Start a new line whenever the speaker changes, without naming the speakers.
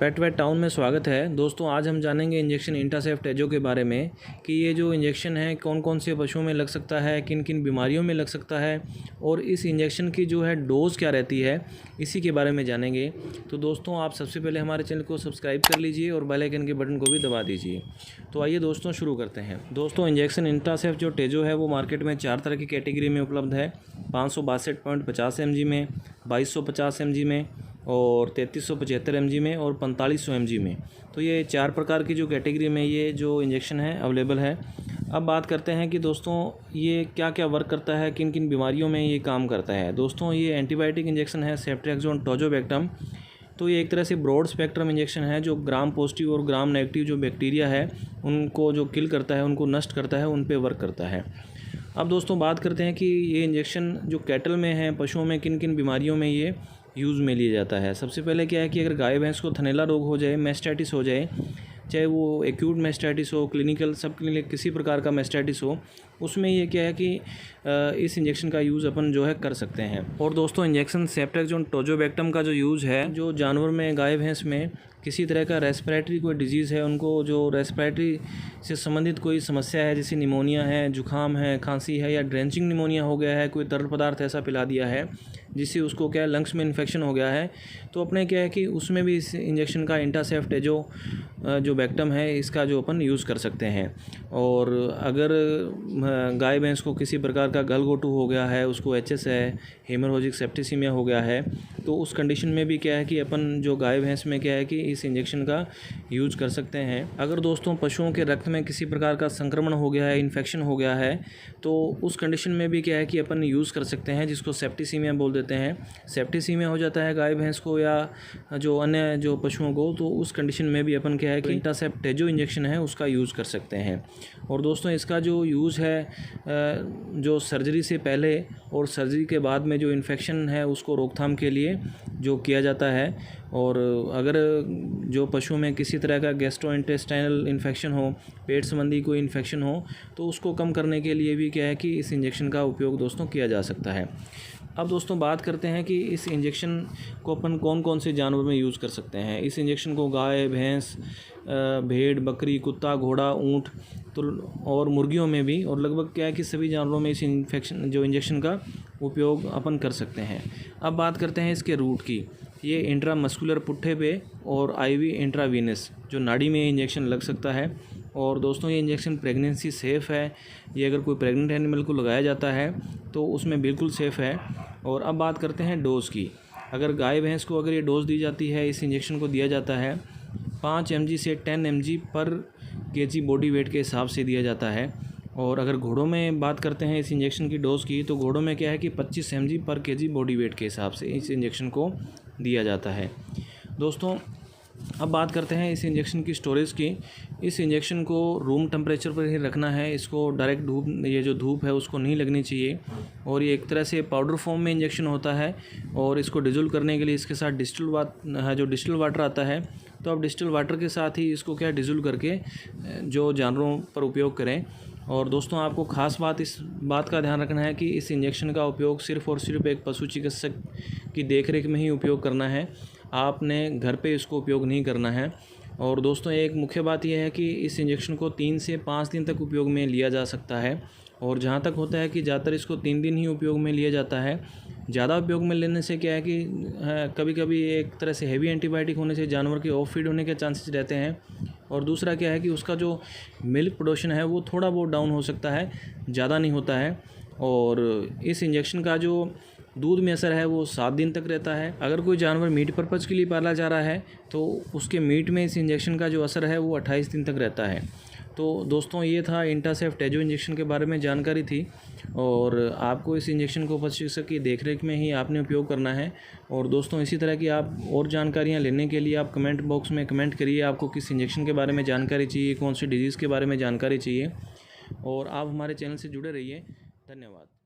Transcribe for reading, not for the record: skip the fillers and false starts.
पेट wait town में स्वागत है। दोस्तों आज हम जानेंगे इंजेक्शन इंटासेफ टेजो के बारे में कि ये जो इंजेक्शन है कौन कौन से पशुओं में लग सकता है, किन किन बीमारियों में लग सकता है और इस इंजेक्शन की जो है डोज़ क्या रहती है, इसी के बारे में जानेंगे। तो दोस्तों आप सबसे पहले हमारे चैनल को सब्सक्राइब कर लीजिए और बेल आइकन के बटन को भी दबा दीजिए। तो आइए दोस्तों शुरू करते हैं। दोस्तों इंजेक्शन इंटासेफ जो टेजो है वो मार्केट में 4 तरह की कैटेगरी में उपलब्ध है। 562.50 mg में, 2250 mg में और 3375 mg में और 4500 mg में। तो ये 4 प्रकार की जो कैटेगरी में ये जो इंजेक्शन है अवेलेबल है। अब बात करते हैं कि दोस्तों ये क्या क्या वर्क करता है, किन किन बीमारियों में ये काम करता है। दोस्तों ये एंटीबायोटिक इंजेक्शन है सेफ्ट्रियाक्सोन टोजोबैक्टम। तो ये एक तरह से ब्रॉड स्पेक्ट्रम इंजेक्शन है जो ग्राम पॉजिटिव और ग्राम नेगेटिव जो बैक्टीरिया है उनको जो किल करता है, उनको नष्ट करता है, उन पे वर्क करता है। अब दोस्तों बात करते हैं कि ये इंजेक्शन जो कैटल में है, पशुओं में किन किन बीमारियों में ये यूज़ में लिया जाता है। सबसे पहले क्या है कि अगर गाय भैंस को थनैला रोग हो जाए, मैस्टाइटिस हो जाए, चाहे वो एक्यूट मैस्टाइटिस हो, क्लिनिकल सब क्लिनिक किसी प्रकार का मैस्टाइटिस हो, उसमें ये क्या है कि इस इंजेक्शन का यूज़ अपन जो है कर सकते हैं। और दोस्तों इंजेक्शन सेफ्ट्रियाक्सोन टोजोबैक्टम का जो यूज़ है, जो जानवर में गाय भैंस में किसी तरह का रेस्पिरेटरी कोई डिजीज़ है, उनको जो रेस्पिरेटरी से संबंधित कोई समस्या है, जैसे निमोनिया है, जुकाम है, खांसी है या ड्रेंचिंग निमोनिया हो गया है, कोई तरल पदार्थ ऐसा पिला दिया है जिससे उसको क्या है लंग्स में इन्फेक्शन हो गया है, तो अपने क्या है कि उसमें भी इस इंजेक्शन का इंटासेफ टेजो जो बैक्टम है इसका जो अपन यूज़ कर सकते हैं। और अगर गाय भैंस को किसी प्रकार का गलघोटू हो गया है, उसको एचएस है, हेमोरेजिक सेप्टिसीमिया हो गया है, तो उस कंडीशन में भी क्या है कि अपन जो गाय भैंस में क्या है कि इस इंजेक्शन का यूज़ कर सकते हैं। अगर दोस्तों पशुओं के रक्त में किसी प्रकार का संक्रमण हो गया है, इन्फेक्शन हो गया है, तो उस कंडीशन में भी क्या है कि अपन यूज़ कर सकते हैं, जिसको सेप्टिसीमिया बोल देते हैं। सेप्टिसीमिया हो जाता है गाय भैंस को या जो अन्य जो पशुओं को, तो उस कंडीशन में भी अपन क्या है कि इंटासेफ टेजो इंजेक्शन है उसका यूज़ कर सकते हैं। और दोस्तों इसका जो यूज़ है जो सर्जरी से पहले और सर्जरी के बाद में जो इन्फेक्शन है उसको रोकथाम के लिए जो किया जाता है। और अगर जो पशु में किसी तरह का गैस्ट्रोइंटेस्टाइनल इन्फेक्शन हो, पेट संबंधी कोई इन्फेक्शन हो, तो उसको कम करने के लिए भी क्या है कि इस इंजेक्शन का उपयोग दोस्तों किया जा सकता है। अब दोस्तों बात करते हैं कि इस इंजेक्शन को अपन कौन कौन से जानवर में यूज़ कर सकते हैं। इस इंजेक्शन को गाय, भैंस, भेड़, बकरी, कुत्ता, घोड़ा, ऊँट तो और मुर्गियों में भी, और लगभग क्या है कि सभी जानवरों में इस इंजेक्शन का उपयोग अपन कर सकते हैं। अब बात करते हैं इसके रूट की। ये इंट्रामस्कुलर पुट्ठे पे और आईवी इंट्रावीनस जो नाड़ी में इंजेक्शन लग सकता है। और दोस्तों ये इंजेक्शन प्रेगनेंसी सेफ़ है। ये अगर कोई प्रेग्नेंट एनिमल को लगाया जाता है तो उसमें बिल्कुल सेफ़ है। और अब बात करते हैं डोज़ की। अगर गाय भैंस को अगर ये डोज़ दी जाती है, इस इंजेक्शन को दिया जाता है 5 mg से 10 mg पर kg बॉडी वेट के हिसाब से दिया जाता है। और अगर घोड़ों में बात करते हैं इस इंजेक्शन की डोज़ की, तो घोड़ों में क्या है कि 25 mg पर kg बॉडी वेट के हिसाब से इस इंजेक्शन को दिया जाता है। दोस्तों अब बात करते हैं इस इंजेक्शन की स्टोरेज की। इस इंजेक्शन को रूम टेम्परेचर पर ही रखना है। इसको डायरेक्ट धूप, ये जो धूप है उसको नहीं लगनी चाहिए। और ये एक तरह से पाउडर फॉर्म में इंजेक्शन होता है। और इसको डिजोल्व करने के लिए इसके साथ डिस्टिल वाटर आता है, तो आप डिस्टिल वाटर के साथ ही इसको क्या डिजोल्व करके जो जानवरों पर उपयोग करें। और दोस्तों आपको ख़ास बात इस बात का ध्यान रखना है कि इस इंजेक्शन का उपयोग सिर्फ़ और सिर्फ एक पशु चिकित्सक की देखरेख में ही उपयोग करना है। आपने घर पे इसको उपयोग नहीं करना है। और दोस्तों एक मुख्य बात यह है कि इस इंजेक्शन को 3 से 5 दिन तक उपयोग में लिया जा सकता है। और जहाँ तक होता है कि ज़्यादातर इसको 3 दिन ही उपयोग में लिया जाता है। ज़्यादा उपयोग में लेने से क्या है कि कभी कभी एक तरह से हेवी एंटीबायोटिक होने से जानवर के ऑफ फीड होने के चांसेस रहते हैं। और दूसरा क्या है कि उसका जो मिल्क प्रोडक्शन है वो थोड़ा बहुत डाउन हो सकता है, ज़्यादा नहीं होता है। और इस इंजेक्शन का जो दूध में असर है वो 7 दिन तक रहता है। अगर कोई जानवर मीट पर्पज़ के लिए पाला जा रहा है तो उसके मीट में इस इंजेक्शन का जो असर है वो 28 दिन तक रहता है। तो दोस्तों ये था इंटासेफ टेजो इंजेक्शन के बारे में जानकारी थी। और आपको इस इंजेक्शन को पशु चिकित्सक की देखरेख में ही आपने उपयोग करना है। और दोस्तों इसी तरह की आप और जानकारियाँ लेने के लिए आप कमेंट बॉक्स में कमेंट करिए, आपको किस इंजेक्शन के बारे में जानकारी चाहिए, कौन सी डिजीज़ के बारे में जानकारी चाहिए। और आप हमारे चैनल से जुड़े रहिए। धन्यवाद।